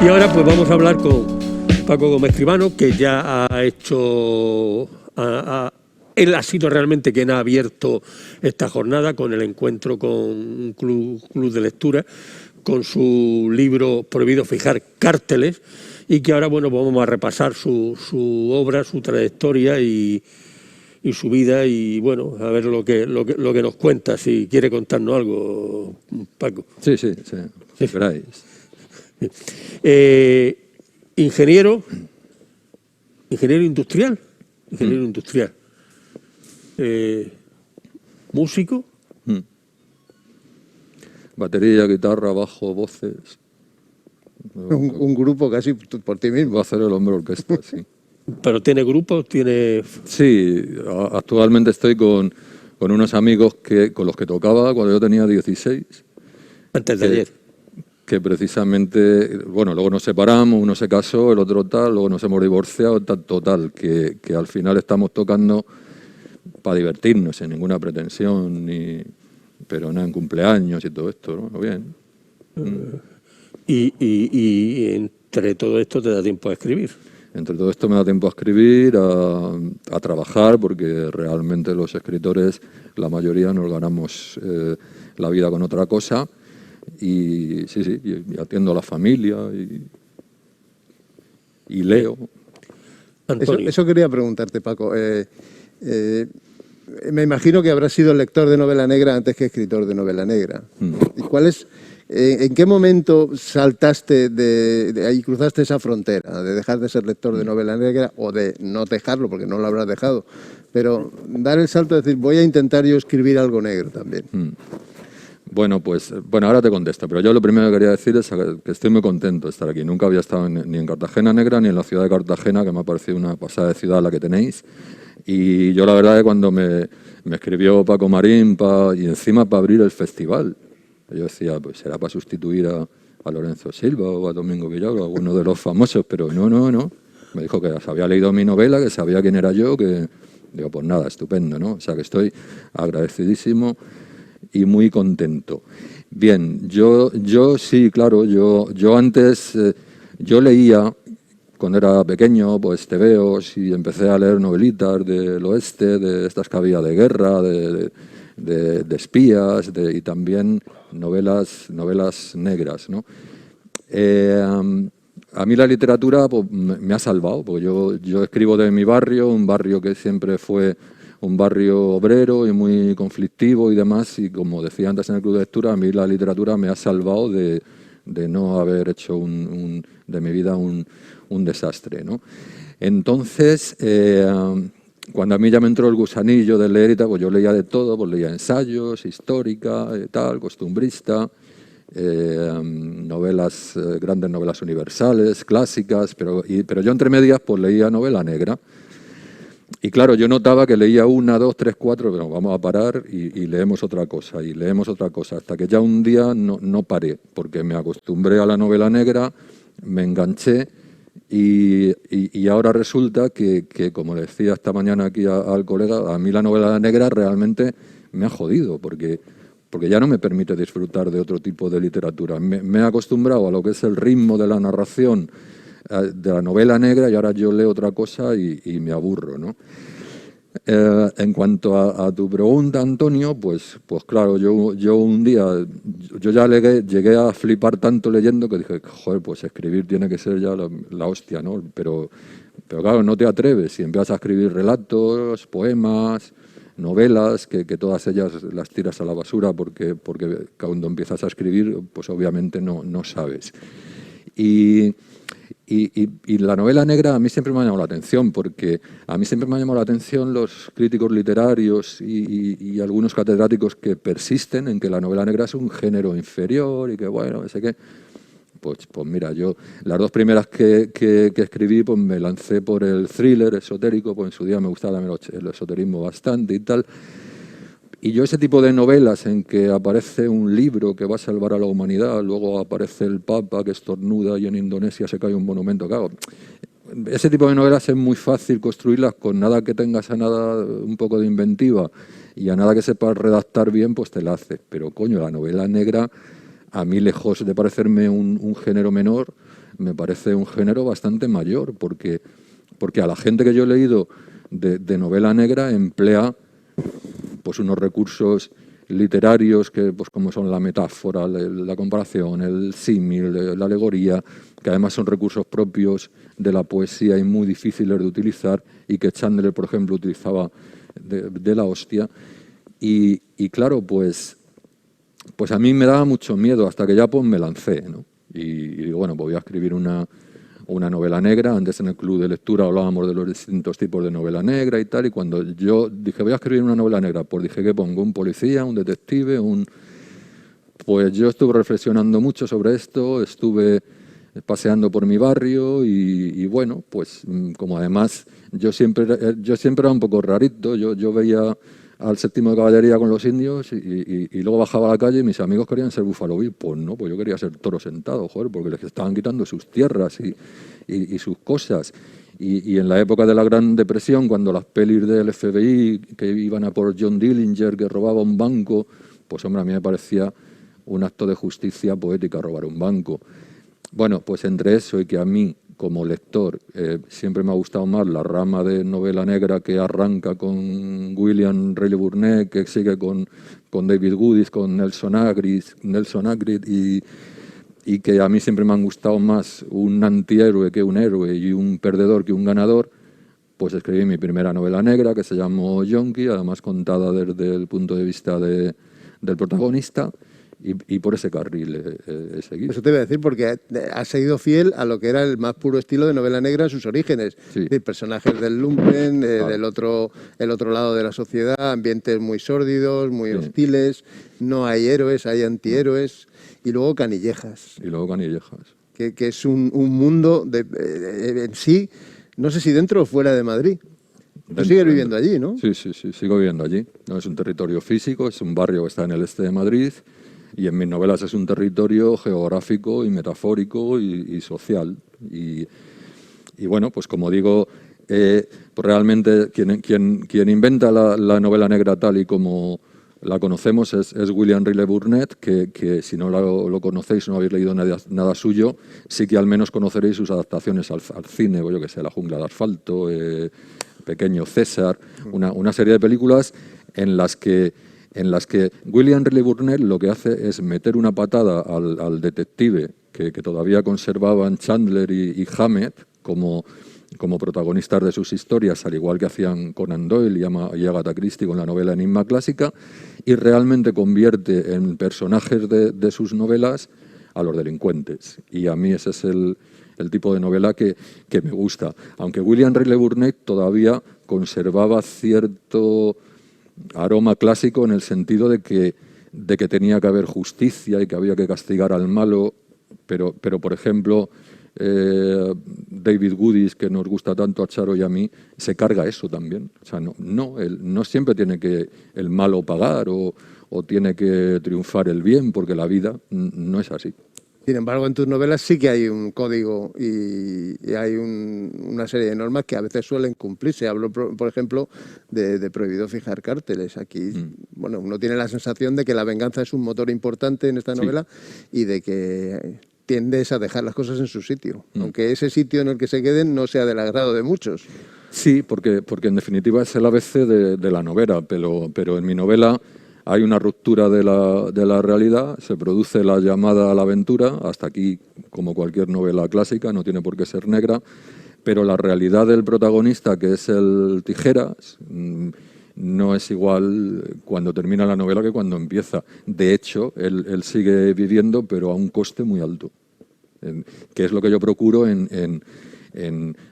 Y ahora pues vamos a hablar con Paco Gómez Escribano, que ya ha hecho... él ha sido realmente quien ha abierto esta jornada con el encuentro con un club de lectura, con su libro Prohibido fijar cárteles, y que ahora bueno, vamos a repasar su obra, su trayectoria y su vida, y bueno, a ver lo que nos cuenta, si quiere contarnos algo, Paco. Sí. Ingeniero industrial, músico. Batería, guitarra, bajo, voces. Un grupo casi por ti mismo. Va a hacer el hombre orquesta, sí. ¿Pero tiene grupos? Sí, actualmente estoy con unos amigos con los que tocaba cuando yo tenía 16. Antes de ayer. Que precisamente, bueno, luego nos separamos, uno se casó, el otro tal, luego nos hemos divorciado, total, que al final estamos tocando para divertirnos, sin ninguna pretensión, pero nada, en cumpleaños y todo esto, ¿no? Bien. Y entre todo esto te da tiempo a escribir. Entre todo esto me da tiempo a escribir, a trabajar, porque realmente los escritores, la mayoría nos ganamos la vida con otra cosa. Y sí, y atiendo a la familia y leo. Eso quería preguntarte, Paco. Me imagino que habrás sido lector de novela negra antes que escritor de novela negra. ¿Y en qué momento saltaste de ahí, cruzaste esa frontera, de dejar de ser lector de novela negra o de no dejarlo, porque no lo habrás dejado, pero dar el salto de decir, voy a intentar yo escribir algo negro también? Bueno, ahora te contesto, pero yo lo primero que quería decir es que estoy muy contento de estar aquí. Nunca había estado ni en Cartagena Negra ni en la ciudad de Cartagena, que me ha parecido una pasada de ciudad la que tenéis. Y yo la verdad que cuando me escribió Paco Marín y encima para abrir el festival, yo decía, pues será para sustituir a Lorenzo Silva o a Domingo Villalba, alguno de los famosos, pero no. Me dijo que había leído mi novela, que sabía quién era yo, que digo, pues nada, estupendo, ¿no? O sea que estoy agradecidísimo y muy contento. Bien, yo sí, claro, yo antes, yo leía, cuando era pequeño, pues tebeos, y empecé a leer novelitas del oeste, de estas que había de guerra, de espías, y también novelas negras, ¿no? A mí la literatura pues, me ha salvado, porque yo escribo de mi barrio, un barrio que siempre fue un barrio obrero y muy conflictivo y demás, y como decía antes en el club de lectura, a mí la literatura me ha salvado de no haber hecho de mi vida un desastre, ¿no? Entonces, cuando a mí ya me entró el gusanillo de leer y tal, pues yo leía de todo, pues leía ensayos, histórica, costumbrista, novelas, grandes novelas universales, clásicas, pero yo entre medias pues leía novela negra. Y claro, yo notaba que leía 1, 2, 3, 4, pero vamos a parar y leemos otra cosa, hasta que ya un día no paré, porque me acostumbré a la novela negra, me enganché y ahora resulta que, como le decía esta mañana aquí al colega, a mí la novela negra realmente me ha jodido, porque ya no me permite disfrutar de otro tipo de literatura. Me he acostumbrado a lo que es el ritmo de la narración, de la novela negra, y ahora yo leo otra cosa y me aburro, ¿no? En cuanto a tu pregunta, Antonio, pues claro, yo un día, yo ya llegué a flipar tanto leyendo que dije, joder, pues escribir tiene que ser ya la hostia, ¿no? Pero claro, no te atreves y empiezas a escribir relatos, poemas, novelas, que todas ellas las tiras a la basura porque cuando empiezas a escribir, pues obviamente no sabes. Y la novela negra a mí siempre me ha llamado la atención, porque a mí siempre me ha llamado la atención los críticos literarios y algunos catedráticos que persisten en que la novela negra es un género inferior y que bueno, no sé qué. Pues mira, yo las dos primeras que escribí, pues me lancé por el thriller esotérico, pues en su día me gustaba el esoterismo bastante y tal. Y yo ese tipo de novelas en que aparece un libro que va a salvar a la humanidad, luego aparece el Papa que estornuda y en Indonesia se cae un monumento, claro, ese tipo de novelas es muy fácil construirlas con nada que tengas a nada un poco de inventiva y a nada que sepas redactar bien, pues te la haces. Pero coño, la novela negra, a mí lejos de parecerme un género menor, me parece un género bastante mayor, porque a la gente que yo he leído de novela negra emplea pues unos recursos literarios que, pues, como son la metáfora, la comparación, el símil, la alegoría, que además son recursos propios de la poesía y muy difíciles de utilizar, y que Chandler, por ejemplo, utilizaba de la hostia. Y claro, pues a mí me daba mucho miedo, hasta que ya pues me lancé, ¿no? Y digo, bueno, pues voy a escribir una novela negra. Antes en el club de lectura hablábamos de los distintos tipos de novela negra y tal, y cuando yo dije voy a escribir una novela negra, pues dije que pongo un policía, un detective, pues yo estuve reflexionando mucho sobre esto, estuve paseando por mi barrio y bueno, pues como además yo siempre era un poco rarito, yo veía al 7º de caballería con los indios y luego bajaba a la calle y mis amigos querían ser Buffalo Bill. Pues no, pues yo quería ser Toro Sentado, joder, porque les estaban quitando sus tierras y sus cosas. Y en la época de la Gran Depresión, cuando las pelis del FBI que iban a por John Dillinger, que robaba un banco, pues hombre, a mí me parecía un acto de justicia poética robar un banco. Bueno, pues entre eso y que a mí, como lector, siempre me ha gustado más la rama de novela negra que arranca con William Riley Burnett, que sigue con David Goodies, con Nelson Agrid y que a mí siempre me han gustado más un antihéroe que un héroe y un perdedor que un ganador, pues escribí mi primera novela negra, que se llamó Yonki, además contada desde el punto de vista del protagonista. Y por ese carril he seguido. Eso te iba a decir, porque has seguido fiel a lo que era el más puro estilo de novela negra en sus orígenes. Sí. Es decir, personajes del lumpen, el otro lado de la sociedad, ambientes muy sórdidos, muy hostiles, no hay héroes, hay antihéroes, y luego Canillejas. Que es un mundo en sí, no sé si dentro o fuera de Madrid. Tú sigues viviendo allí, ¿no? Sí, sigo viviendo allí. No es un territorio físico, es un barrio que está en el este de Madrid. Y en mis novelas es un territorio geográfico y metafórico y social. Y bueno, pues como digo, pues realmente quien inventa la novela negra tal y como la conocemos es William Riley Burnett, que si no lo conocéis, no habéis leído nada suyo, sí que al menos conoceréis sus adaptaciones al cine, o yo que sé, La jungla de asfalto, Pequeño César, una serie de películas en las que William Riley Burnett lo que hace es meter una patada al detective que todavía conservaban Chandler y Hammett como protagonistas de sus historias, al igual que hacían Conan Doyle y Agatha Christie con la novela Enigma Clásica, y realmente convierte en personajes de sus novelas a los delincuentes. Y a mí ese es el tipo de novela que me gusta. Aunque William Riley Burnett todavía conservaba cierto aroma clásico en el sentido de que tenía que haber justicia y que había que castigar al malo, pero por ejemplo, David Goodies, que nos gusta tanto a Charo y a mí, se carga eso también. O sea, no siempre tiene que el malo pagar o tiene que triunfar el bien, porque la vida no es así. Sin embargo, en tus novelas sí que hay un código y hay una serie de normas que a veces suelen cumplirse. Hablo, por ejemplo, de prohibido fijar cárteles. Aquí, bueno, uno tiene la sensación de que la venganza es un motor importante en esta novela y de que tiendes a dejar las cosas en su sitio, aunque ese sitio en el que se queden no sea del agrado de muchos. Sí, porque en definitiva es el ABC de la novela, pero en mi novela hay una ruptura de la realidad, se produce la llamada a la aventura, hasta aquí, como cualquier novela clásica, no tiene por qué ser negra, pero la realidad del protagonista, que es el Tijeras, no es igual cuando termina la novela que cuando empieza. De hecho, él sigue viviendo, pero a un coste muy alto, que es lo que yo procuro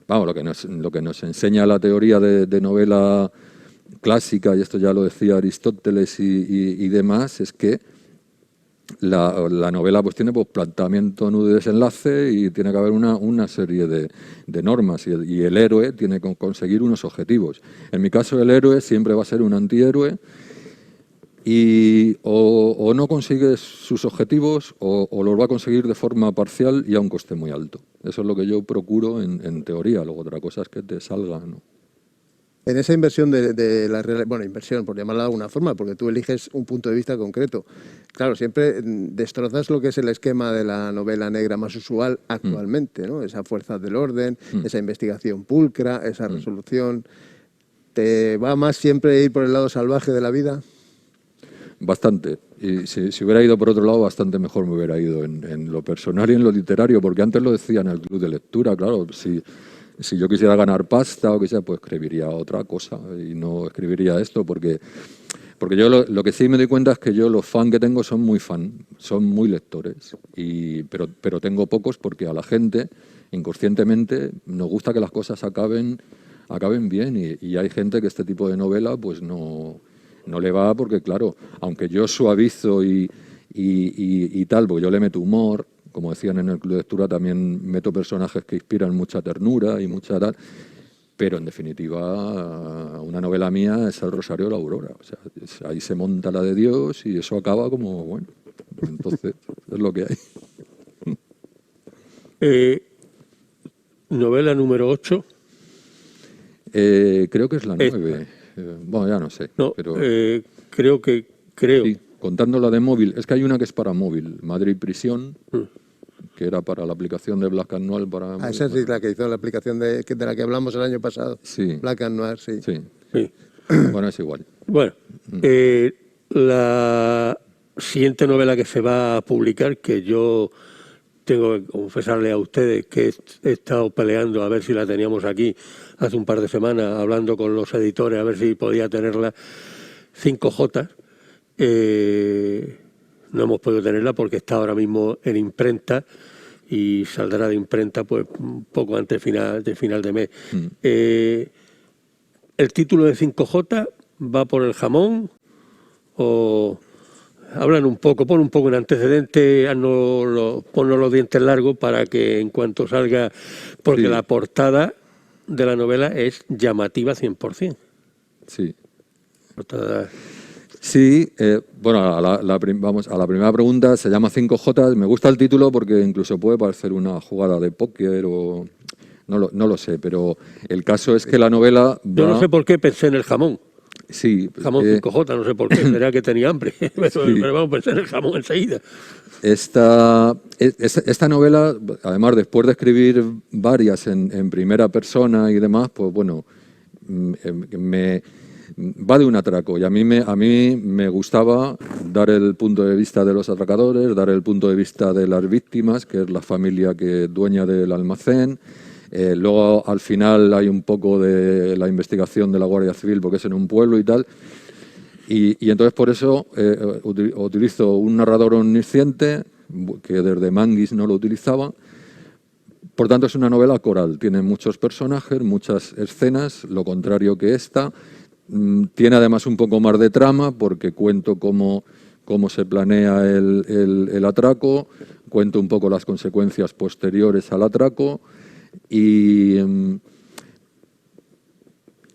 vamos, lo que nos enseña la teoría de novela clásica, y esto ya lo decía Aristóteles y demás, es que la novela pues tiene planteamiento, nudo y desenlace, y tiene que haber una serie de normas, y el héroe tiene que conseguir unos objetivos. En mi caso, el héroe siempre va a ser un antihéroe, y o no consigue sus objetivos o los va a conseguir de forma parcial y a un coste muy alto. Eso es lo que yo procuro en teoría, luego otra cosa es que te salga, ¿no? En esa inversión bueno, inversión, por llamarla de alguna forma, porque tú eliges un punto de vista concreto. Claro, siempre destrozas lo que es el esquema de la novela negra más usual actualmente, ¿no? Esa fuerza del orden, esa investigación pulcra, esa resolución. ¿Te va más siempre ir por el lado salvaje de la vida? Bastante. Y si hubiera ido por otro lado, bastante mejor me hubiera ido en lo personal y en lo literario, porque antes lo decía en el club de lectura, claro, si yo quisiera ganar pasta o que sea, pues escribiría otra cosa y no escribiría esto, porque yo lo que sí me doy cuenta es que yo los fans que tengo son muy lectores, pero tengo pocos porque a la gente, inconscientemente, nos gusta que las cosas acaben bien y hay gente que este tipo de novela pues no le va porque, claro, aunque yo suavizo y tal, porque yo le meto humor, como decían en el club de lectura, también meto personajes que inspiran mucha ternura y mucha tal, pero en definitiva una novela mía es El Rosario de la Aurora, o sea, ahí se monta la de Dios y eso acaba como, bueno, entonces es lo que hay. Novela número 8. Creo que es la 9. Bueno, ya no sé. No, pero creo. Sí, contando la de móvil. Es que hay una que es para móvil, Madrid Prisión, que era para la aplicación de Black and Noir para móvil. Esa sí, la que hizo la aplicación de la que hablamos el año pasado. Sí. Black and Noir, sí. Sí. Bueno, es igual. Bueno, la siguiente novela que se va a publicar, que yo tengo que confesarle a ustedes que he estado peleando a ver si la teníamos aquí hace un par de semanas, hablando con los editores a ver si podía tenerla, 5J. No hemos podido tenerla porque está ahora mismo en imprenta y saldrá de imprenta pues un poco antes de final de mes. El título de 5J va por el jamón o... Hablan un poco, pon un poco en antecedente, ponnos los dientes largos para que en cuanto salga, porque la portada de la novela es llamativa 100%. Sí. Portada... Sí, bueno, vamos a la primera pregunta, se llama 5J, me gusta el título porque incluso puede parecer una jugada de póker o... No lo sé, pero el caso es que la novela... Yo no sé por qué pensé en el jamón. Sí. Jamón 5J, no sé por qué, será que tenía hambre, pero vamos a pensar en el jamón enseguida. Esta novela, además, después de escribir varias en primera persona y demás, pues bueno, va de un atraco. Y a mí me gustaba dar el punto de vista de los atracadores, dar el punto de vista de las víctimas, que es la familia dueña del almacén. Luego, al final, hay un poco de la investigación de la Guardia Civil, porque es en un pueblo y tal. Y entonces, por eso, utilizo un narrador omnisciente, que desde Manguis no lo utilizaba. Por tanto, es una novela coral. Tiene muchos personajes, muchas escenas, lo contrario que esta. Tiene, además, un poco más de trama, porque cuento cómo se planea el atraco, cuento un poco las consecuencias posteriores al atraco. Y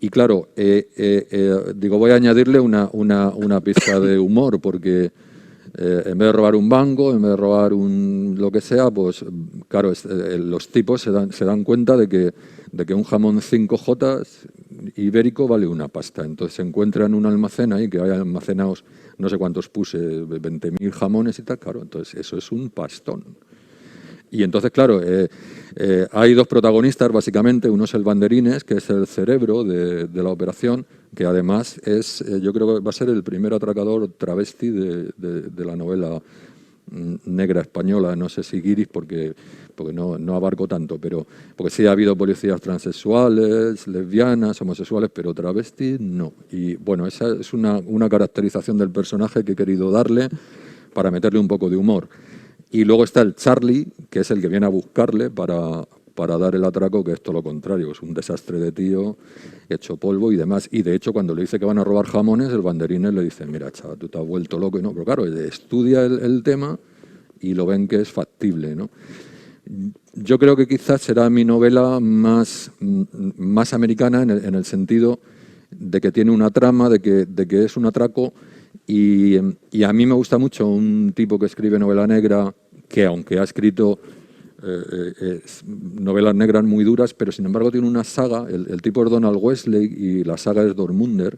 claro, digo, voy a añadirle una pizca de humor, porque en vez de robar un banco, en vez de robar lo que sea, pues claro, los tipos se dan cuenta de que un jamón 5J ibérico vale una pasta. Entonces se encuentran un almacén ahí que hay almacenados, no sé cuántos puse, 20.000 jamones y tal, claro, entonces eso es un pastón. Y entonces, claro, hay dos protagonistas, básicamente. Uno es el Banderines, que es el cerebro de la operación, que además yo creo que va a ser el primer atracador travesti de la novela negra española. No sé si guiris, porque no abarco tanto, pero porque sí ha habido policías transexuales, lesbianas, homosexuales, pero travesti no. Y bueno, esa es una caracterización del personaje que he querido darle para meterle un poco de humor. Y luego está el Charlie, que es el que viene a buscarle para dar el atraco, que es todo lo contrario, es un desastre de tío, hecho polvo y demás. Y de hecho, cuando le dice que van a robar jamones, el Banderines le dice, mira, chaval, tú te has vuelto loco. Y no, pero claro, estudia el tema y lo ven que es factible, ¿no? Yo creo que quizás será mi novela más americana en el sentido de que tiene una trama, de que es un atraco. Y a mí me gusta mucho un tipo que escribe novela negra, que aunque ha escrito novelas negras muy duras, pero sin embargo tiene una saga, el tipo es Donald Wesley y la saga es Dortmunder,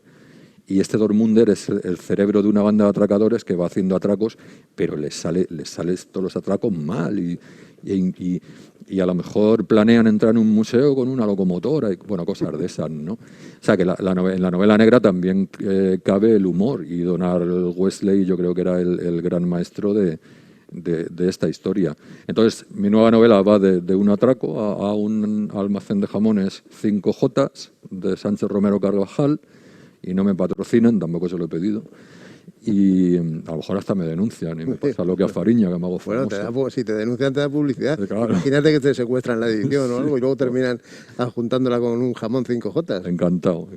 y este Dortmunder es el cerebro de una banda de atracadores que va haciendo atracos, pero les sale todos los atracos mal y a lo mejor planean entrar en un museo con una locomotora y bueno, cosas de esas, ¿no? O sea que en la novela negra también cabe el humor, y Donald Wesley yo creo que era el gran maestro de esta historia. Entonces, mi nueva novela va de un atraco a un almacén de jamones 5J de Sánchez Romero Carvajal, y no me patrocinan, tampoco se lo he pedido. Y a lo mejor hasta me denuncian y me pasa lo que a Fariña, que me hago famoso. Bueno, si te denuncian te da publicidad. Claro. Imagínate que te secuestran la edición o algo y luego terminan adjuntándola con un jamón 5J. Encantado.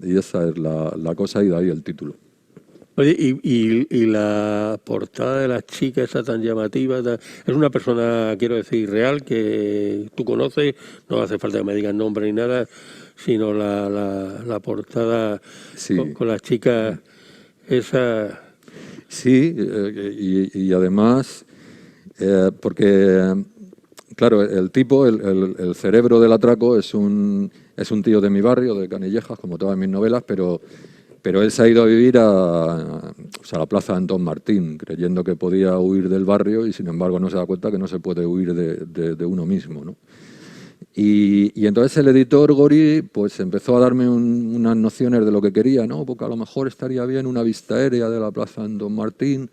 Y esa es la cosa, y de ahí el título. Oye, y la portada de la chica esa tan llamativa, es una persona, quiero decir, real, que tú conoces, no hace falta que me digas nombre ni nada, sino la portada Sí. con la chica esa. Sí, y además, porque, claro, el tipo, el cerebro del atraco es un tío de mi barrio, de Canillejas, como todas mis novelas, pero él se ha ido a vivir a la plaza de Antón Martín, creyendo que podía huir del barrio, y sin embargo no se da cuenta que no se puede huir de uno mismo, ¿no? Y entonces el editor Gori pues empezó a darme unas nociones de lo que quería, ¿no? Porque a lo mejor estaría bien una vista aérea de la plaza de Don Martín,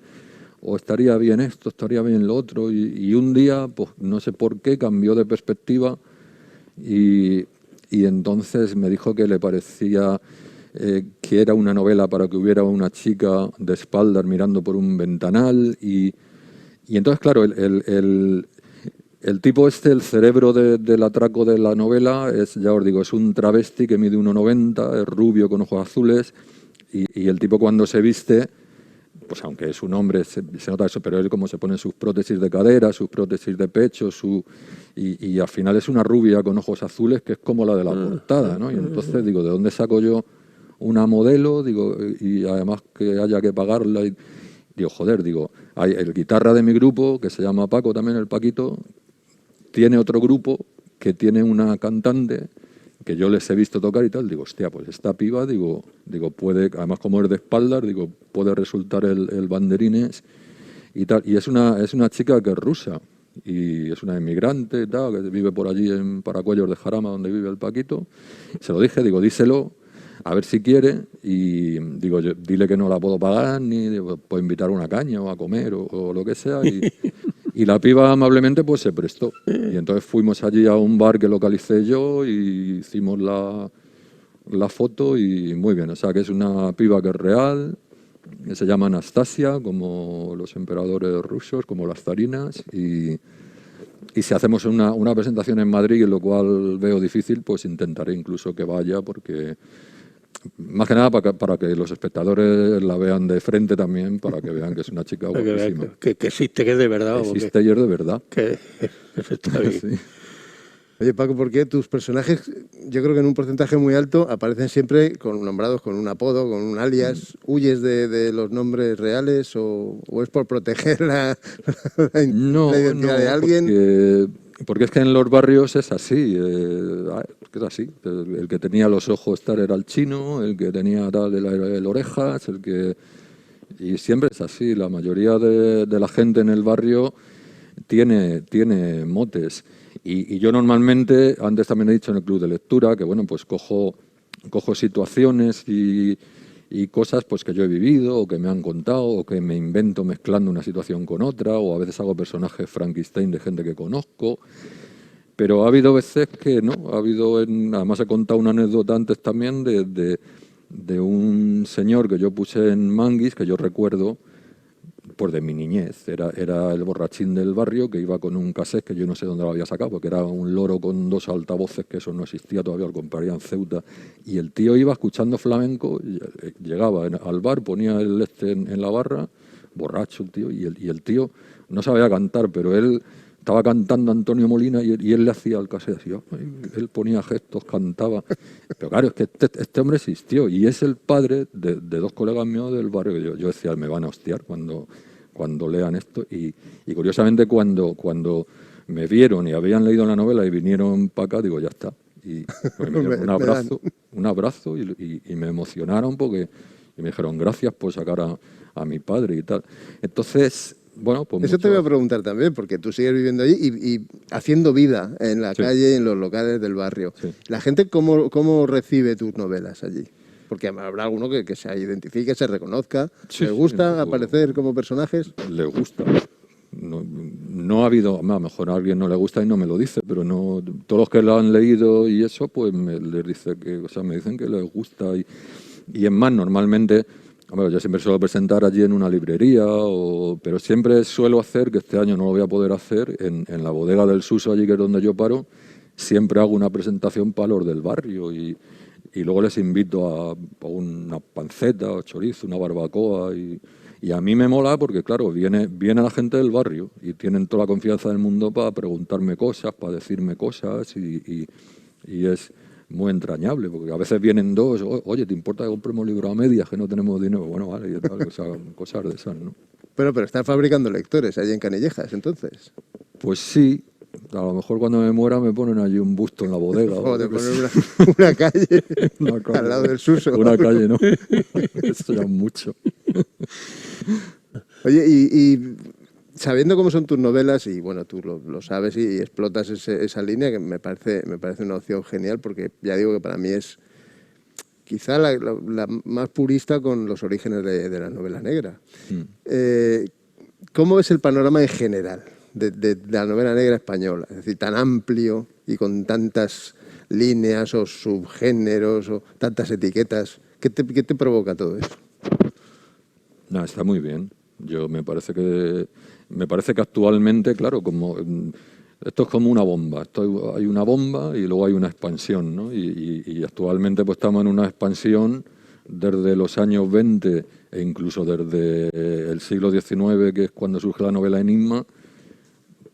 o estaría bien esto, estaría bien lo otro, y un día, pues no sé por qué, cambió de perspectiva y entonces me dijo que le parecía que era una novela para que hubiera una chica de espaldas mirando por un ventanal, y entonces, claro, el tipo el cerebro del atraco de la novela ya os digo, es un travesti que mide 1,90, es rubio con ojos azules, y el tipo cuando se viste, pues aunque es un hombre, se nota eso, pero él como se pone sus prótesis de cadera, sus prótesis de pecho, y al final es una rubia con ojos azules que es como la de la portada, ¿no? Y entonces digo, ¿de dónde saco yo una modelo? Digo, y además que haya que pagarla, y digo, joder, digo, hay el guitarra de mi grupo, que se llama Paco también, el Paquito, tiene otro grupo que tiene una cantante que yo les he visto tocar y tal. Digo, hostia, pues esta piba, digo puede, además como es de espaldas, digo, puede resultar el banderines y tal. Y es una chica que es rusa y es una inmigrante, tal, que vive por allí en Paracuellos de Jarama, donde vive el Paquito. Se lo dije, digo, díselo, a ver si quiere, y digo, dile que no la puedo pagar, ni puedo invitar a una caña o a comer o lo que sea, y la piba amablemente pues se prestó. Y entonces fuimos allí a un bar que localicé yo y hicimos la foto, y muy bien. O sea que es una piba que es real, que se llama Anastasia, como los emperadores rusos, como las zarinas, y si hacemos una presentación en Madrid, lo cual veo difícil, pues intentaré incluso que vaya, porque más que nada para que los espectadores la vean de frente también, para que vean que es una chica guapísima. Que existe, que es de verdad. Existe y es de verdad. Que está bien. Sí. Oye, Paco, ¿por qué tus personajes, yo creo que en un porcentaje muy alto, aparecen siempre nombrados con un apodo, con un alias? ¿Huyes de los nombres reales o es por proteger la identidad de alguien? Porque es que en los barrios es así, es así. El que tenía los ojos tal era el chino, el que tenía tal el orejas, y siempre es así. La mayoría de la gente en el barrio tiene motes. Y yo normalmente, antes también he dicho en el club de lectura, que bueno, pues cojo situaciones y cosas pues que yo he vivido o que me han contado o que me invento mezclando una situación con otra, o a veces hago personajes Frankenstein de gente que conozco. Pero ha habido veces que no, además he contado una anécdota antes también de un señor que yo puse en Manguis, que yo recuerdo pues de mi niñez. Era el borrachín del barrio que iba con un cassette que yo no sé dónde lo había sacado, porque era un loro con 2 altavoces, que eso no existía todavía, lo compraría en Ceuta, y el tío iba escuchando flamenco, llegaba al bar, ponía el en la barra, borracho el tío, y el tío no sabía cantar, pero él estaba cantando Antonio Molina y él le hacía el cassette así, él ponía gestos, cantaba. Pero claro, es que este hombre existió y es el padre de 2 colegas míos del barrio. Yo decía, me van a hostiar cuando cuando lean esto. Y curiosamente cuando me vieron y habían leído la novela y vinieron para acá, digo, ya está. Y pues, me dieron un abrazo y me emocionaron porque y me dijeron, gracias por sacar a mi padre y tal. Entonces, bueno, pues Eso te voy a preguntar también, porque tú sigues viviendo allí y haciendo vida en la calle y en los locales del barrio. Sí. ¿La gente cómo recibe tus novelas allí? Porque habrá alguno que se identifique, se reconozca. Sí, ¿Les gusta sí, aparecer como personajes? les gusta. No ha habido, a lo mejor a alguien no le gusta y no me lo dice, pero no, todos los que lo han leído y eso, pues les dice que, o sea, me dicen que les gusta y es más, normalmente, bueno, yo siempre suelo presentar allí en una librería, pero siempre suelo hacer, que este año no lo voy a poder hacer, en la bodega del Suso, allí que es donde yo paro, siempre hago una presentación para los del barrio y luego les invito a una panceta, o chorizo, una barbacoa y a mí me mola porque, claro, viene la gente del barrio y tienen toda la confianza del mundo para preguntarme cosas, para decirme cosas y es muy entrañable porque a veces vienen dos, oye, ¿te importa que compremos libros a medias que no tenemos dinero? Bueno, vale, y tal, cosas de esas, ¿no? Pero están fabricando lectores allí en Canillejas, entonces. Pues sí, a lo mejor cuando me muera me ponen allí un busto en la bodega. O de poner una calle al lado del Suso. Una calle, ¿no? Eso ya es mucho. Oye, y sabiendo cómo son tus novelas, y bueno, tú lo sabes y explotas esa línea, que me parece una opción genial, porque ya digo que para mí es quizá la más purista con los orígenes de la novela negra. ¿Cómo es el panorama en general de la novela negra española? Es decir, tan amplio y con tantas líneas o subgéneros o tantas etiquetas. ¿Qué te provoca todo eso? No, está muy bien. Me parece que actualmente, claro, como esto es como una bomba. Hay una bomba y luego hay una expansión, ¿no? Y actualmente pues estamos en una expansión desde los años 20 e incluso desde el siglo XIX, que es cuando surge la novela Enigma,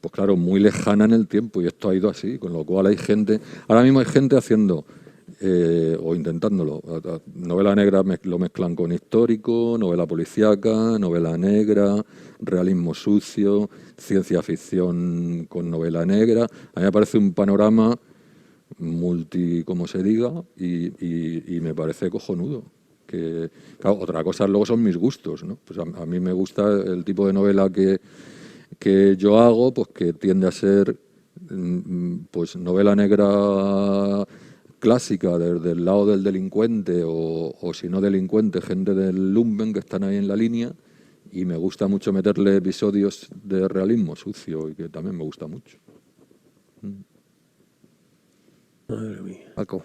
pues claro, muy lejana en el tiempo, y esto ha ido así, con lo cual ahora mismo hay gente haciendo, o intentándolo, novela negra lo mezclan con histórico, novela policíaca, novela negra, realismo sucio, ciencia ficción con novela negra. A mí me parece un panorama como se diga, y me parece cojonudo. Claro, otra cosa luego son mis gustos, ¿no? Pues a mí me gusta el tipo de novela que yo hago, pues que tiende a ser pues novela negra clásica desde el lado del delincuente o si no delincuente, gente del lumpen que están ahí en la línea, y me gusta mucho meterle episodios de realismo sucio y que también me gusta mucho. Madre mía. Paco,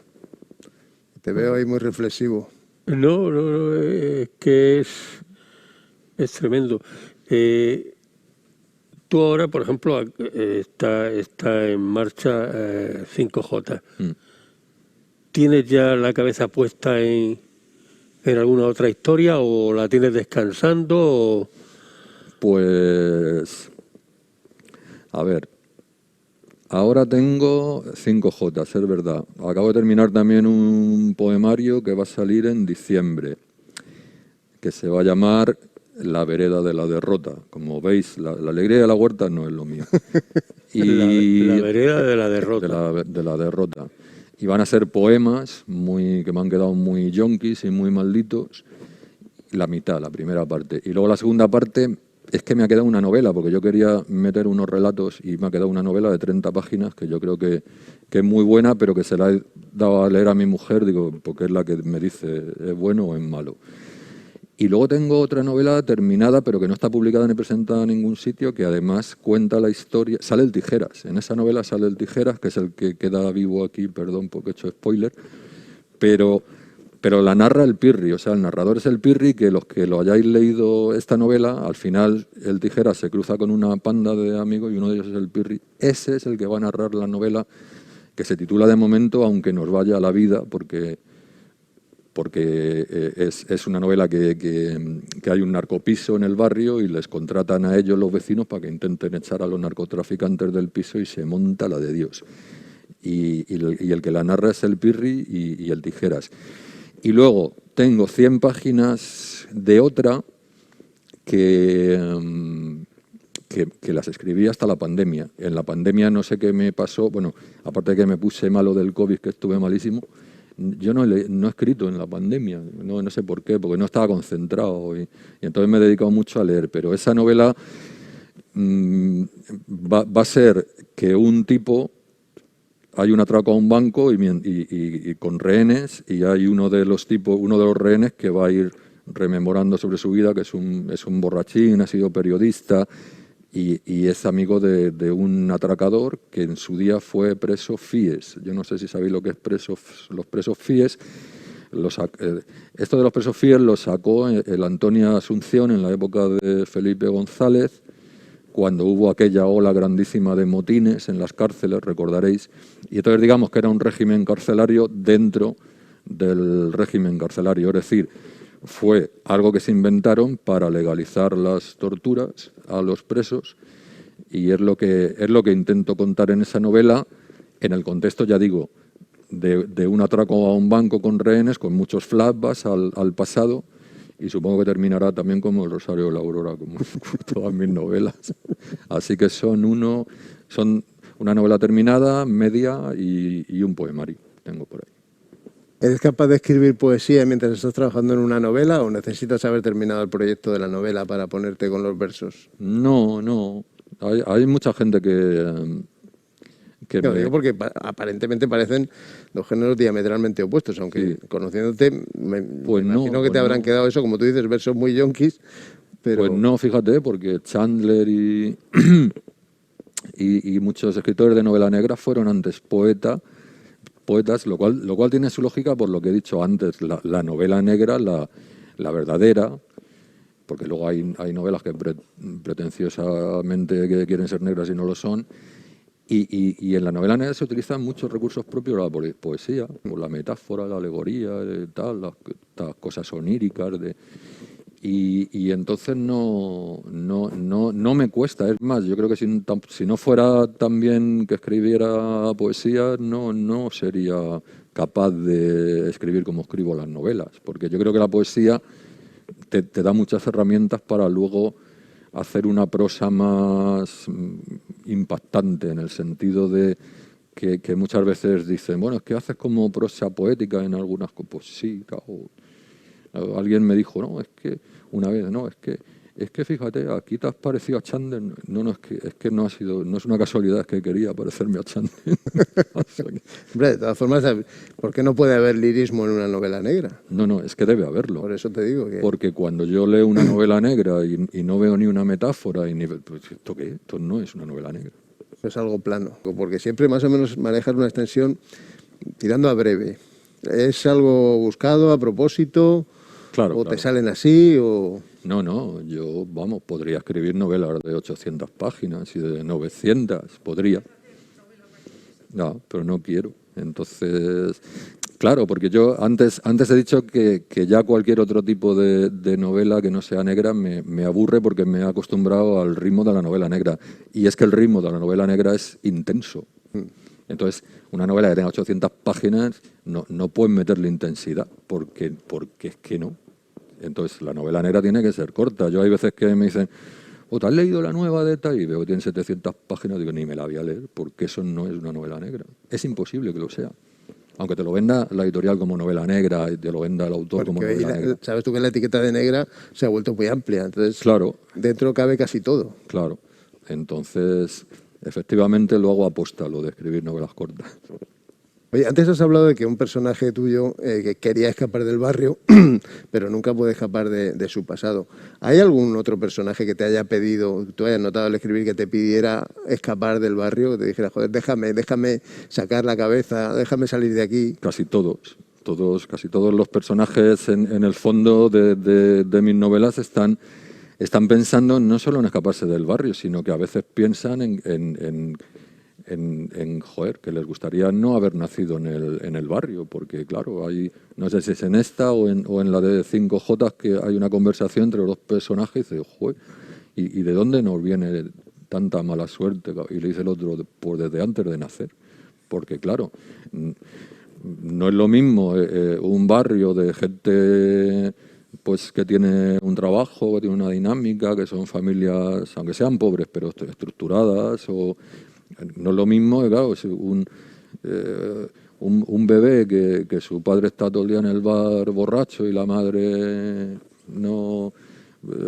te veo ahí muy reflexivo. No, es que es tremendo. Tú ahora, por ejemplo, está en marcha 5J. ¿Tienes ya la cabeza puesta en alguna otra historia o la tienes descansando? Pues, a ver, ahora tengo 5J, es verdad. Acabo de terminar también un poemario que va a salir en diciembre, que se va a llamar La vereda de la derrota. Como veis, la alegría de la huerta no es lo mío. Y la vereda de la derrota. De la derrota. Y van a ser poemas que me han quedado muy yonkis y muy malditos. La mitad, la primera parte. Y luego la segunda parte es que me ha quedado una novela, porque yo quería meter unos relatos y me ha quedado una novela de 30 páginas que yo creo que es muy buena, pero que se la he dado a leer a mi mujer, digo, porque es la que me dice es bueno o es malo. Y luego tengo otra novela terminada, pero que no está publicada ni presentada en ningún sitio, que además cuenta la historia. Sale el Tijeras. En esa novela sale el Tijeras, que es el que queda vivo aquí, perdón porque he hecho spoiler, pero la narra el Pirri. O sea, el narrador es el Pirri, que los que lo hayáis leído esta novela, al final el Tijeras se cruza con una panda de amigos y uno de ellos es el Pirri. Ese es el que va a narrar la novela, que se titula de momento Aunque nos vaya la vida, porque es una novela que hay un narcopiso en el barrio y les contratan a ellos los vecinos para que intenten echar a los narcotraficantes del piso y se monta la de Dios. Y el que la narra es el Pirri y el Tijeras. Y luego tengo 100 páginas de otra que las escribí hasta la pandemia. En la pandemia no sé qué me pasó, bueno, aparte de que me puse malo del COVID, que estuve malísimo, yo no he escrito en la pandemia, no sé por qué, porque no estaba concentrado y entonces me he dedicado mucho a leer, pero esa novela va a ser que un tipo, hay un atraco a un banco y con rehenes, y hay uno de los rehenes que va a ir rememorando sobre su vida, que es un borrachín, ha sido periodista y es amigo de un atracador que en su día fue preso FIES. Yo no sé si sabéis lo que es los presos FIES. Esto de los presos FIES lo sacó el Antonia Asunción en la época de Felipe González, cuando hubo aquella ola grandísima de motines en las cárceles, recordaréis, y entonces digamos que era un régimen carcelario dentro del régimen carcelario, es decir, fue algo que se inventaron para legalizar las torturas a los presos, y es lo que intento contar en esa novela, en el contexto, ya digo, de un atraco a un banco con rehenes, con muchos flashbacks al pasado, y supongo que terminará también como El Rosario de la Aurora, como todas mis novelas. Así que son una novela terminada, media y un poemario tengo por ahí. ¿Eres capaz de escribir poesía mientras estás trabajando en una novela o necesitas haber terminado el proyecto de la novela para ponerte con los versos? No. Hay mucha gente que Lo digo porque aparentemente parecen dos géneros diametralmente opuestos, aunque sí, conociéndote me imagino que te habrán quedado eso, como tú dices, versos muy yonkis, pero... Pues no, fíjate, porque Chandler y muchos escritores de novela negra fueron antes poetas, lo cual tiene su lógica por lo que he dicho antes, la novela negra, la verdadera, porque luego hay novelas que pretenciosamente que quieren ser negras y no lo son, y en la novela negra se utilizan muchos recursos propios de la poesía, por la metáfora, la alegoría, las cosas oníricas, y entonces no me cuesta. Es más, yo creo que si no fuera tan bien que escribiera poesía, no sería capaz de escribir como escribo las novelas, porque yo creo que la poesía te da muchas herramientas para luego hacer una prosa más impactante, en el sentido de que muchas veces dicen, bueno, es que haces como prosa poética en algunas cosas. Pues sí, claro. Alguien me dijo, no, es que una vez, no, es que fíjate, aquí te has parecido a Chandler. No, es que no es una casualidad, es que quería parecerme a Chandler. Hombre, de todas formas, ¿por qué no puede haber lirismo en una novela negra? No, es que debe haberlo. Por eso te digo que... Porque cuando yo leo una novela negra y no veo ni una metáfora, pues, ¿esto qué? Esto no es una novela negra. Es algo plano, porque siempre más o menos manejas una extensión tirando a breve. ¿Es algo buscado a propósito? Claro, ¿O te salen así? O... No, yo, podría escribir novelas de 800 páginas y de 900, podría. No, pero no quiero. Entonces, claro, porque yo antes he dicho que ya cualquier otro tipo de novela que no sea negra me aburre, porque me he acostumbrado al ritmo de la novela negra. Y es que el ritmo de la novela negra es intenso. Entonces, una novela que tenga 800 páginas no puedes meterle intensidad, porque es que no. Entonces, la novela negra tiene que ser corta. Yo hay veces que me dicen, ¿te has leído la nueva de tal? Y veo que tiene 700 páginas, digo, ni me la voy a leer, porque eso no es una novela negra. Es imposible que lo sea. Aunque te lo venda la editorial como novela negra y te lo venda el autor como novela negra. Sabes tú que la etiqueta de negra se ha vuelto muy amplia, entonces claro, dentro cabe casi todo. Claro. Entonces, efectivamente lo hago aposta, lo de escribir novelas cortas. Oye, antes has hablado de que un personaje tuyo que quería escapar del barrio, pero nunca puede escapar de su pasado. ¿Hay algún otro personaje que te haya pedido, tú hayas notado al escribir, que te pidiera escapar del barrio, que te dijera, joder, déjame sacar la cabeza, déjame salir de aquí? Casi casi todos los personajes en el fondo de mis novelas están pensando no solo en escaparse del barrio, sino que a veces piensan en joder, que les gustaría no haber nacido en el barrio, porque claro, no sé si es en esta o en la de 5J, que hay una conversación entre los dos personajes y dice, joder, ¿y de dónde nos viene tanta mala suerte? Y le dice el otro, pues desde antes de nacer, porque claro, no es lo mismo un barrio de gente pues que tiene un trabajo, que tiene una dinámica, que son familias, aunque sean pobres, pero estructuradas, o no es lo mismo, claro, si un bebé que su padre está todo el día en el bar borracho y la madre no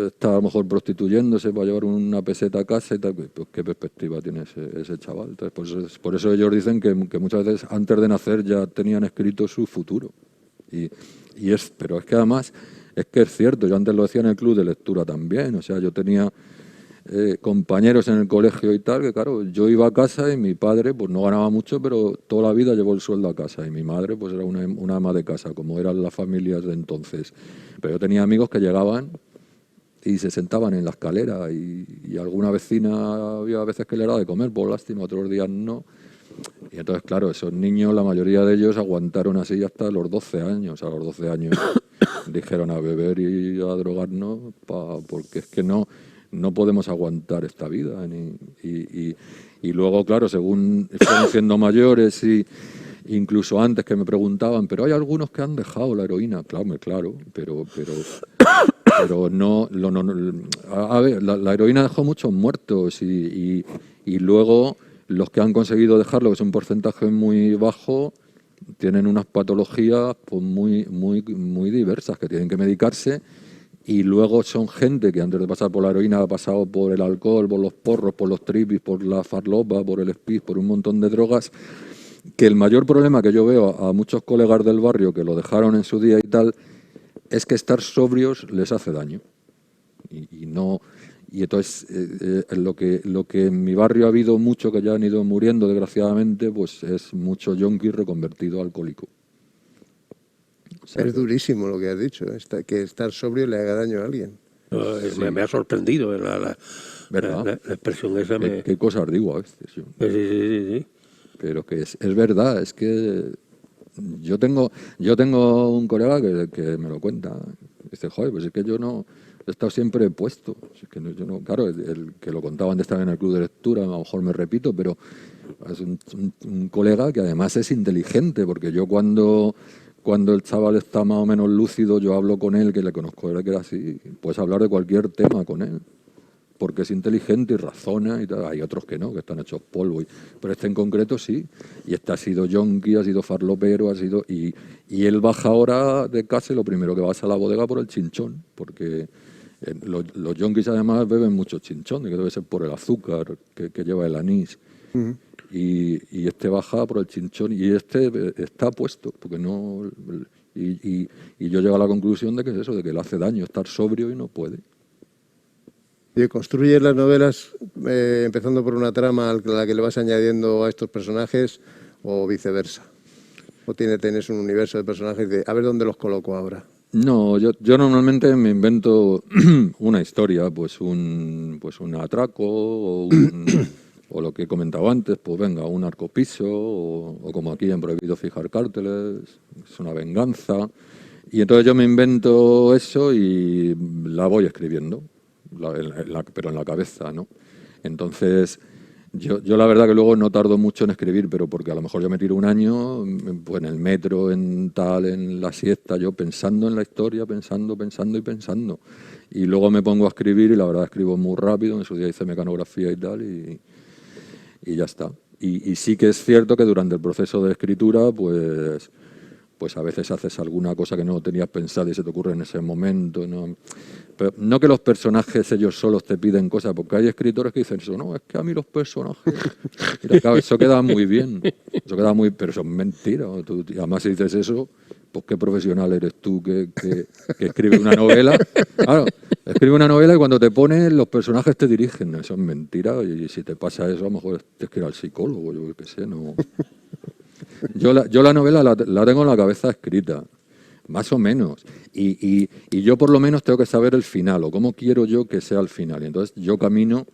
está a lo mejor prostituyéndose para llevar una peseta a casa y tal, pues qué perspectiva tiene ese chaval. Entonces, por eso ellos dicen que muchas veces antes de nacer ya tenían escrito su futuro. Pero es que además es que es cierto, yo antes lo decía en el club de lectura también, o sea, yo tenía compañeros en el colegio y tal, que claro, yo iba a casa y mi padre pues no ganaba mucho, pero toda la vida llevó el sueldo a casa, y mi madre pues era una ama de casa, como eran las familias de entonces. Pero yo tenía amigos que llegaban y se sentaban en la escalera, y alguna vecina había veces que le era de comer, por lástima, otros días no. Y entonces, claro, esos niños, la mayoría de ellos aguantaron así hasta los 12 años. A los 12 años dijeron a beber y a drogarnos, porque es que no podemos aguantar esta vida. Y luego, claro, según fueron siendo mayores, y incluso antes, que me preguntaban, pero hay algunos que han dejado la heroína. Claro, pero no, a ver, la heroína dejó muchos muertos, y luego los que han conseguido dejarlo, que es un porcentaje muy bajo, tienen unas patologías pues muy diversas, que tienen que medicarse, y luego son gente que antes de pasar por la heroína ha pasado por el alcohol, por los porros, por los tripis, por la farlopa, por el speed, por un montón de drogas, que el mayor problema que yo veo a muchos colegas del barrio que lo dejaron en su día y tal, es que estar sobrios les hace daño. Y entonces lo que en mi barrio ha habido mucho, que ya han ido muriendo desgraciadamente, pues es mucho yonki reconvertido a alcohólico. O sea, es durísimo lo que has dicho, que estar sobrio le haga daño a alguien. Sí. Me ha sorprendido la expresión esa. ¿Qué cosas digo a veces? Sí. Pero que es verdad, es que yo tengo un colega que me lo cuenta. Dice, joder, pues es que yo no he estado siempre puesto. Es que yo no, claro, el que lo contaba antes estaba en el club de lectura, a lo mejor me repito, pero es un colega que además es inteligente, porque yo cuando el chaval está más o menos lúcido, yo hablo con él, que le conozco, que era así, puedes hablar de cualquier tema con él, porque es inteligente y razona y tal. Hay otros que no, que están hechos polvo, pero este en concreto sí, y este ha sido yonki, ha sido farlopero, y él baja ahora de casa y lo primero que va es a la bodega por el chinchón, porque los yonkis además beben mucho chinchón, que debe ser por el azúcar que lleva el anís. Uh-huh. Y este baja por el chinchón, y este está puesto, porque no. Y yo llego a la conclusión de que es eso, de que le hace daño estar sobrio y no puede. ¿Y construyes las novelas empezando por una trama a la que le vas añadiendo a estos personajes, o viceversa? ¿O tienes un universo de personajes de a ver dónde los coloco ahora? No, yo normalmente me invento una historia, pues un atraco, o lo que he comentado antes, pues venga, un arcopiso, o como aquí han prohibido fijar cárteles, es una venganza. Y entonces yo me invento eso y la voy escribiendo, pero en la cabeza, ¿no? Entonces, yo la verdad que luego no tardo mucho en escribir, pero porque a lo mejor yo me tiro un año pues en el metro, en la siesta, yo pensando en la historia, pensando. Y luego me pongo a escribir, y la verdad escribo muy rápido. En su día hice mecanografía y tal, y ya está. Y sí que es cierto que durante el proceso de escritura, pues a veces haces alguna cosa que no tenías pensado y se te ocurre en ese momento, ¿no? Pero no que los personajes ellos solos te piden cosas, porque hay escritores que dicen eso, no, es que a mí los personajes... Mira, claro, eso queda muy bien, pero eso es mentira. Y además si dices eso, pues qué profesional eres tú que escribe una novela. Claro, escribe una novela y cuando te pones los personajes te dirigen, eso es mentira, y si te pasa eso a lo mejor tienes que ir al psicólogo, yo qué sé, no... Yo la novela la tengo en la cabeza escrita, más o menos, y yo por lo menos tengo que saber el final, o cómo quiero yo que sea el final, y entonces yo camino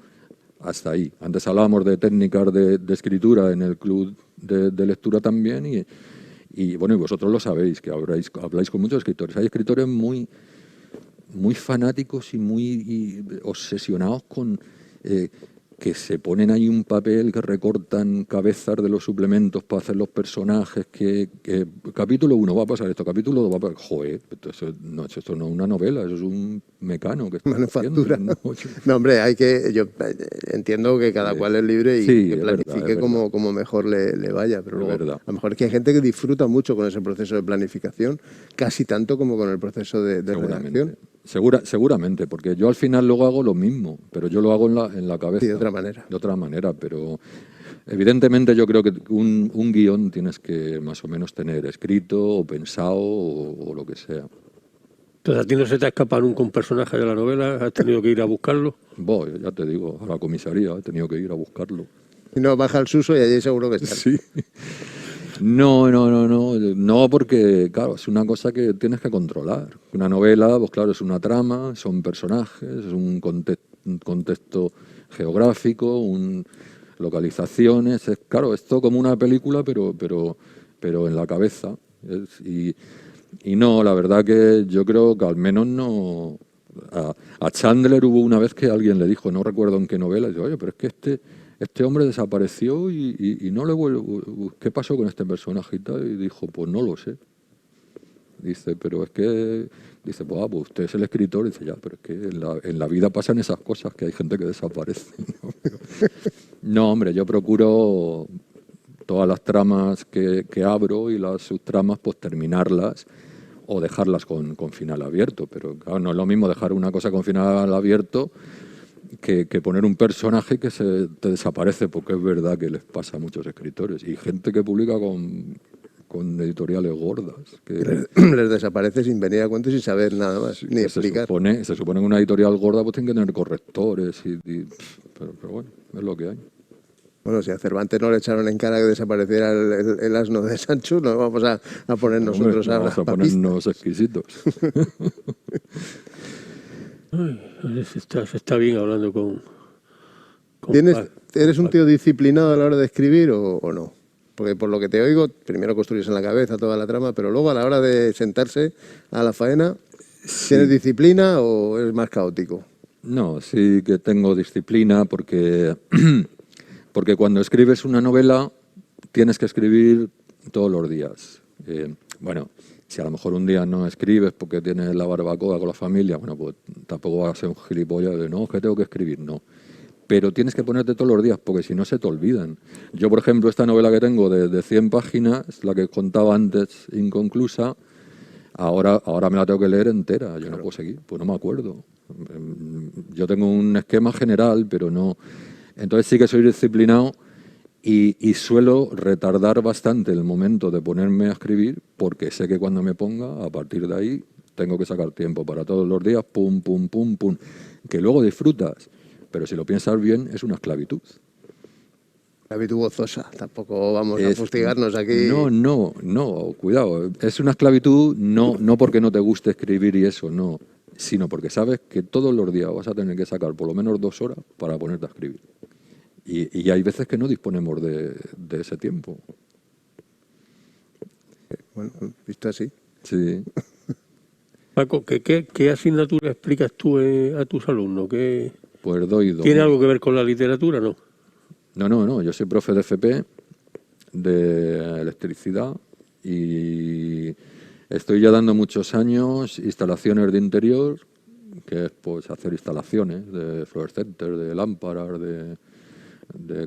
hasta ahí. Antes hablábamos de técnicas de escritura en el club de lectura también, y bueno, y vosotros lo sabéis, que habláis con muchos escritores. Hay escritores muy fanáticos y muy obsesionados que se ponen ahí un papel, que recortan cabezas de los suplementos para hacer los personajes, que capítulo 1 va a pasar esto, capítulo 2 va a pasar... Joder, esto no es una novela, eso es un mecano que está manufactura. haciendo, ¿no? No, hombre, yo entiendo que cada cual es libre y Sí, que es planifique verdad. como mejor le vaya, pero Es luego, verdad. a lo mejor es que hay gente que disfruta mucho con ese proceso de planificación, casi tanto como con el proceso de redacción. Seguramente, porque yo al final luego hago lo mismo, pero yo lo hago en la cabeza. Sí, de otra manera. De otra manera, pero evidentemente yo creo que un guión tienes que más o menos tener escrito o pensado o lo que sea. Entonces, ¿a ti no se te ha escapado nunca un personaje de la novela? ¿Has tenido que ir a buscarlo? Voy, ya te digo, a la comisaría he tenido que ir a buscarlo. Si no, baja al Suso y allí seguro que está. Sí. No, porque, claro, es una cosa que tienes que controlar. Una novela, pues claro, es una trama, son personajes, es un contexto geográfico, localizaciones, claro, es todo como una película, pero en la cabeza. Y no, la verdad que yo creo que al menos no... A Chandler hubo una vez que alguien le dijo, no recuerdo en qué novela, y dice, oye, pero es que este hombre desapareció y no le vuelvo... ¿Qué pasó con este personaje y tal? Y dijo, pues no lo sé. Dice, pero es que... Dice, pues usted es el escritor. Dice, ya, pero es que en la vida pasan esas cosas, que hay gente que desaparece. No, hombre, yo procuro todas las tramas que abro y las subtramas, pues terminarlas o dejarlas con final abierto. Pero claro, no es lo mismo dejar una cosa con final abierto que poner un personaje que te desaparece, porque es verdad que les pasa a muchos escritores y gente que publica con editoriales gordas. Que Les desaparece sin venir a cuento y sin saber nada más, ni explicar. Se supone que una editorial gorda pues tiene que tener correctores, pero bueno, es lo que hay. Bueno, si a Cervantes no le echaron en cara que desapareciera el asno de Sancho, nos vamos a poner nosotros Hombre, ahora. vamos a ponernos exquisitos. Ay, se está bien hablando con ¿Eres un tío disciplinado a la hora de escribir o no? Porque por lo que te oigo, primero construyes en la cabeza toda la trama, pero luego a la hora de sentarse a la faena, ¿tienes disciplina o eres más caótico? No, sí que tengo disciplina porque cuando escribes una novela tienes que escribir todos los días. Bueno, si a lo mejor un día no escribes porque tienes la barbacoa con la familia, bueno, pues tampoco vas a ser un gilipollas de no, es que tengo que escribir, no. Pero tienes que ponerte todos los días porque si no se te olvidan. Yo, por ejemplo, esta novela que tengo de 100 páginas, la que contaba antes inconclusa, ahora me la tengo que leer entera, yo no puedo seguir, pues no me acuerdo. Yo tengo un esquema general, pero no... Entonces sí que soy disciplinado y suelo retardar bastante el momento de ponerme a escribir porque sé que cuando me ponga, a partir de ahí, tengo que sacar tiempo para todos los días, pum, pum, pum, pum, que luego disfrutas, pero si lo piensas bien, es una esclavitud. Esclavitud gozosa, tampoco vamos a fustigarnos aquí. No, cuidado, es una esclavitud no porque no te guste escribir y eso, no, sino porque sabes que todos los días vas a tener que sacar por lo menos 2 horas para ponerte a escribir. Y hay veces que no disponemos de ese tiempo. Bueno, visto así. Sí. Paco, ¿qué asignatura explicas tú a tus alumnos? Pues doy dos. ¿Tiene algo que ver con la literatura, no? No, yo soy profe de FP, de electricidad, y estoy ya dando muchos años instalaciones de interior, que es pues hacer instalaciones de fluorescentes, de lámparas, de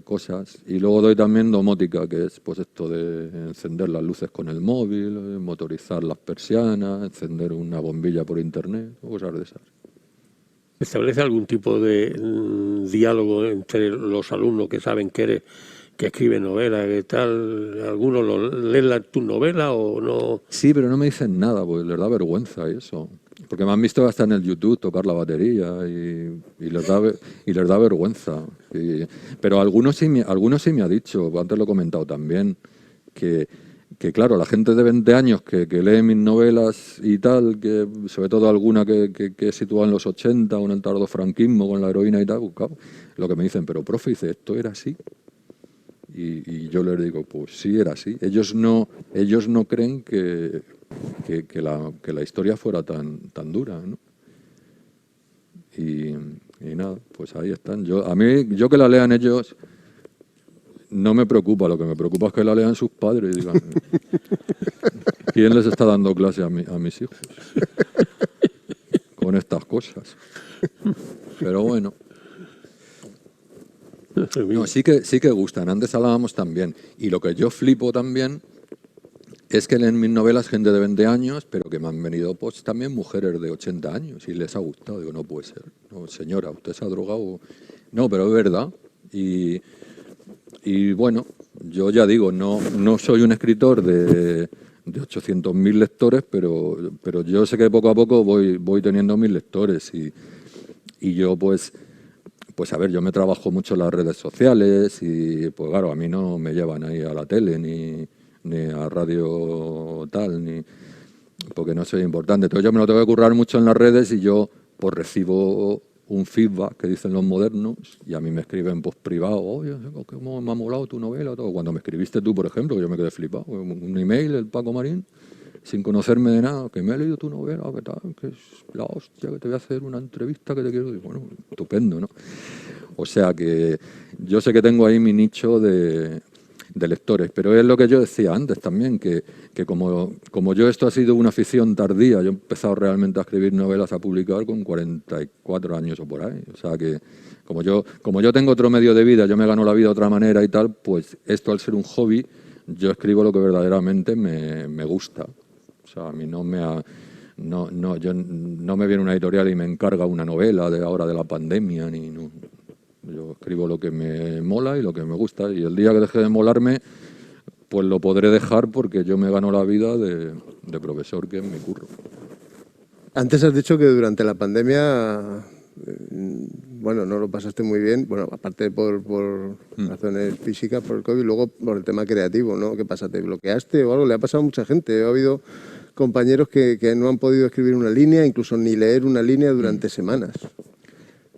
cosas. Y luego doy también domótica, que es pues esto de encender las luces con el móvil, motorizar las persianas, encender una bombilla por internet, cosas de esas. ¿Establece algún tipo de diálogo entre los alumnos que saben que escriben novelas, que tal? ¿Algunos leen tus novelas o no? Sí, pero no me dicen nada, pues les da vergüenza y eso. Porque me han visto hasta en el YouTube tocar la batería y les da vergüenza. Pero algunos sí me ha dicho, antes lo he comentado también, que claro, la gente de 20 años que lee mis novelas y tal, que sobre todo alguna que he situado en los 80 o en el tardofranquismo con la heroína y tal, pues, claro, lo que me dicen, pero profe, dice, ¿esto era así? Y yo les digo, pues sí, era así. Ellos no creen que la historia fuera tan dura, ¿no? Y Y nada, pues ahí están. Yo que la lean ellos no me preocupa, lo que me preocupa es que la lean sus padres y digan, ¿quién les está dando clase a mis hijos con estas cosas? Pero bueno. No, sí que gustan. Antes hablábamos también. Y lo que yo flipo también es que leen mis novelas gente de 20 años, pero que me han venido pues también mujeres de 80 años y les ha gustado. Digo, no puede ser. No, señora, usted se ha drogado. No, pero es verdad. Y bueno, yo ya digo, no soy un escritor de 800.000 lectores, pero yo sé que poco a poco voy teniendo mis lectores y yo pues a ver, yo me trabajo mucho en las redes sociales y pues claro, a mí no me llevan ahí a la tele ni a radio tal, porque no soy importante. Entonces yo me lo tengo que currar mucho en las redes y yo pues recibo un feedback que dicen los modernos y a mí me escriben pues privado, oye, cómo me ha molado tu novela, todo. Cuando me escribiste tú, por ejemplo, yo me quedé flipado, un email, el Paco Marín, sin conocerme de nada, que me he leído tu novela, que tal, que es la hostia, que te voy a hacer una entrevista que te quiero. Y bueno, estupendo, ¿no? O sea que yo sé que tengo ahí mi nicho de lectores, pero es lo que yo decía antes también, que como yo esto ha sido una afición tardía, yo he empezado realmente a escribir novelas, a publicar con 44 años o por ahí, o sea que como yo tengo otro medio de vida, yo me gano la vida de otra manera y tal, pues esto al ser un hobby, yo escribo lo que verdaderamente me gusta. O sea, a mí no me viene una editorial y me encarga una novela de ahora de la pandemia, no. Yo escribo lo que me mola y lo que me gusta, y el día que deje de molarme, pues lo podré dejar porque yo me gano la vida de profesor, que es mi curro. Antes has dicho que durante la pandemia, bueno, no lo pasaste muy bien, bueno, aparte por razones físicas, por el COVID, luego por el tema creativo, ¿no? ¿Qué pasa? ¿Te bloqueaste o algo? Le ha pasado a mucha gente. Ha habido compañeros que no han podido escribir una línea, incluso ni leer una línea durante semanas.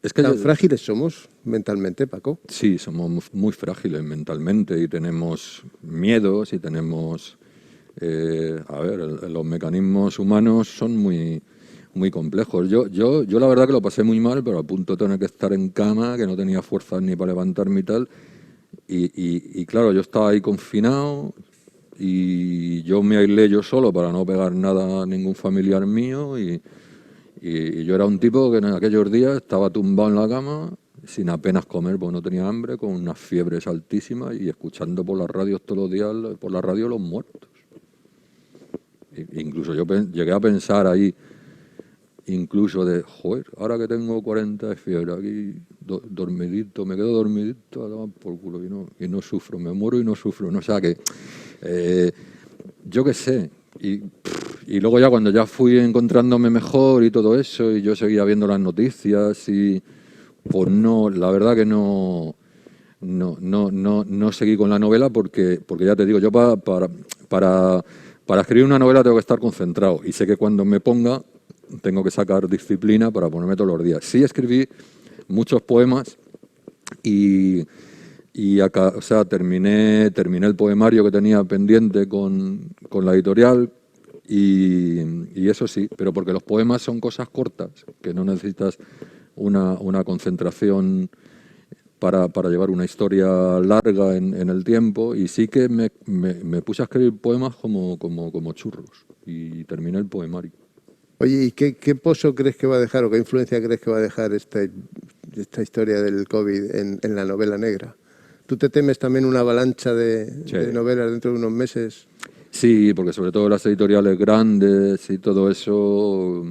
Es que ¿Tan frágiles somos mentalmente, Paco? Sí, somos muy frágiles mentalmente y tenemos miedos y tenemos... los mecanismos humanos son muy complejos. Yo la verdad que lo pasé muy mal, pero a punto de tener que estar en cama, que no tenía fuerzas ni para levantarme y tal. Y claro, yo estaba ahí confinado y yo me aislé yo solo para no pegar nada a ningún familiar mío y yo era un tipo que en aquellos días estaba tumbado en la cama sin apenas comer porque no tenía hambre, con unas fiebres altísimas y escuchando por las radios todos los días, por la radio, los muertos. Incluso yo llegué a pensar ahí, incluso de, joder, ahora que tengo 40 de fiebre, aquí dormidito, me quedo dormidito, a tomar por culo y no sufro, me muero y no sufro. No, o sea que, yo qué sé. Y luego ya cuando ya fui encontrándome mejor y todo eso, y yo seguía viendo las noticias y pues no, la verdad que no seguí con la novela porque ya te digo, yo para escribir una novela tengo que estar concentrado y sé que cuando me ponga tengo que sacar disciplina para ponerme todos los días. Sí escribí muchos poemas y acá, o sea, terminé el poemario que tenía pendiente con la editorial y eso sí, pero porque los poemas son cosas cortas, que no necesitas una concentración para llevar una historia larga en el tiempo, y sí que me puse a escribir poemas como churros y terminé el poemario. Oye, ¿y qué pozo crees que va a dejar o qué influencia crees que va a dejar esta historia del COVID en la novela negra? ¿Tú te temes también una avalancha de novelas dentro de unos meses? Sí, porque sobre todo las editoriales grandes y todo eso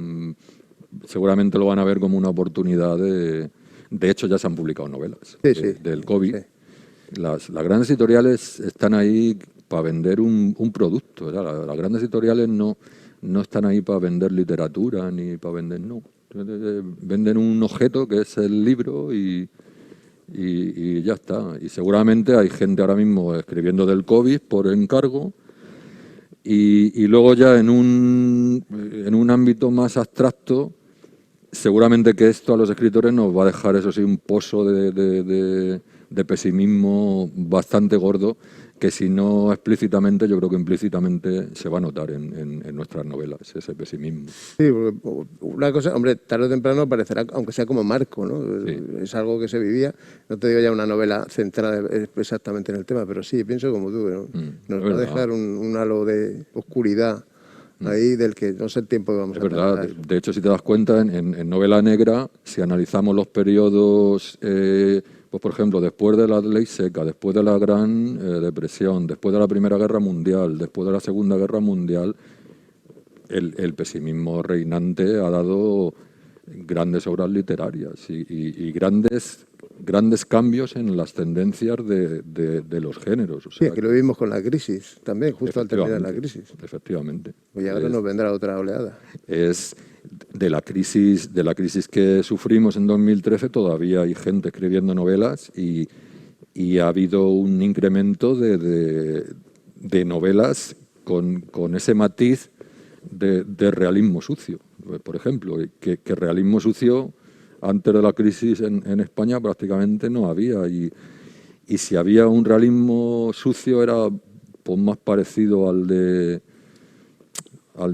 seguramente lo van a ver como una oportunidad de hecho ya se han publicado novelas del COVID. Sí. Las grandes editoriales están ahí para vender un producto, ¿verdad? Las grandes editoriales no están ahí para vender literatura ni para vender, no. Venden un objeto que es el libro y ya está. Y seguramente hay gente ahora mismo escribiendo del COVID por encargo y luego ya en un ámbito más abstracto, seguramente que esto a los escritores nos va a dejar, eso sí, un pozo de de pesimismo bastante gordo, que si no explícitamente, yo creo que implícitamente se va a notar en nuestras novelas, ese pesimismo. Sí, una cosa, hombre, tarde o temprano aparecerá, aunque sea como marco, ¿no? Sí. Es algo que se vivía, no te digo ya una novela centrada exactamente en el tema, pero sí, pienso como tú, ¿no? Nos va a dejar un halo de oscuridad ahí del que no sé el tiempo que vamos a verdad, pasar. de hecho, si te das cuenta, en novela negra, si analizamos los periodos, pues por ejemplo, después de la ley seca, después de la Gran Depresión, después de la Primera Guerra Mundial, después de la Segunda Guerra Mundial, el pesimismo reinante ha dado grandes obras literarias y grandes cambios en las tendencias de los géneros. O sea, Sí, aquí lo vivimos con la crisis también, justo al terminar la crisis. Efectivamente. Y ahora nos vendrá otra oleada. Es de la crisis que sufrimos en 2013, todavía hay gente escribiendo novelas y ha habido un incremento de novelas con ese matiz de realismo sucio, por ejemplo, que realismo sucio antes de la crisis en España prácticamente no había, y si había un realismo sucio era pues más parecido al de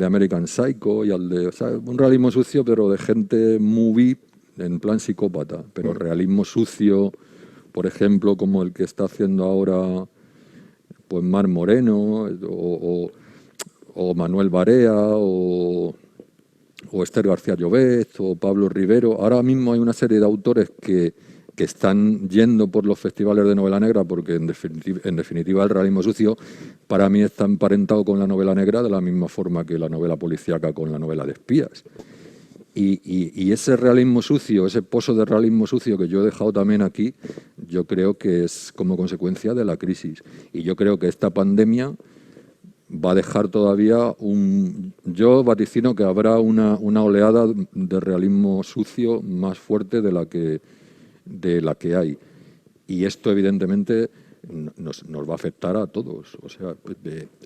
American Psycho y o sea, un realismo sucio pero de gente movie en plan psicópata, pero realismo sucio, por ejemplo, como el que está haciendo ahora pues Mar Moreno o Manuel Barea o Esther García Llobet o Pablo Rivero. Ahora mismo hay una serie de autores que están yendo por los festivales de novela negra porque en definitiva el realismo sucio para mí está emparentado con la novela negra de la misma forma que la novela policíaca con la novela de espías. Y ese realismo sucio, ese pozo de realismo sucio que yo he dejado también aquí, yo creo que es como consecuencia de la crisis. Y yo creo que esta pandemia va a dejar todavía yo vaticino que habrá una oleada de realismo sucio más fuerte de la que hay. Y esto evidentemente nos va a afectar a todos. O sea,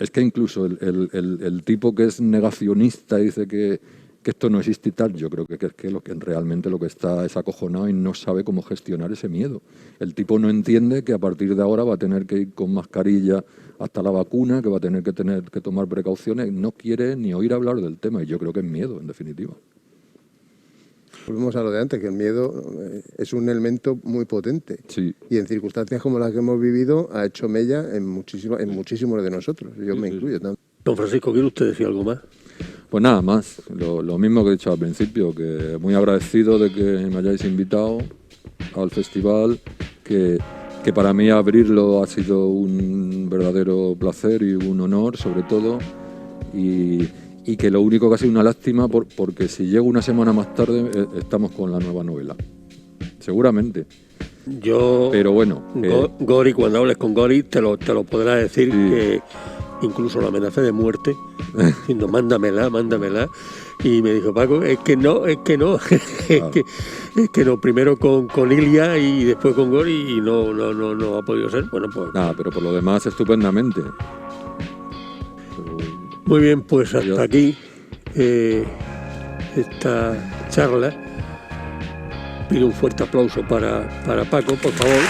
es que incluso el tipo que es negacionista y dice que esto no existe y tal, yo creo que realmente lo que está es acojonado y no sabe cómo gestionar ese miedo. El tipo no entiende que a partir de ahora va a tener que ir con mascarilla hasta la vacuna, que va a tener que tomar precauciones, no quiere ni oír hablar del tema, y yo creo que es miedo, en definitiva. Volvemos a lo de antes, que el miedo es un elemento muy potente. Sí. Y en circunstancias como las que hemos vivido ha hecho mella en muchísimos de nosotros. Yo me incluyo también. Don Francisco, ¿quiere usted decir algo más? Pues nada más, lo mismo que he dicho al principio, que muy agradecido de que me hayáis invitado al festival, que para mí abrirlo ha sido un verdadero placer y un honor, sobre todo, y que lo único que ha sido una lástima porque si llego una semana más tarde estamos con la nueva novela, seguramente. Pero bueno, Gori, cuando hables con Gori te lo podrá decir, sí. Que incluso la amenaza de muerte, diciendo mándamela, y me dijo, Paco, es que no, claro. es que no, primero con Ilia y después con Gori y no ha podido ser. Bueno, pues nada, pero por lo demás estupendamente. Muy bien, pues hasta aquí esta charla. Pido un fuerte aplauso para Paco, por favor.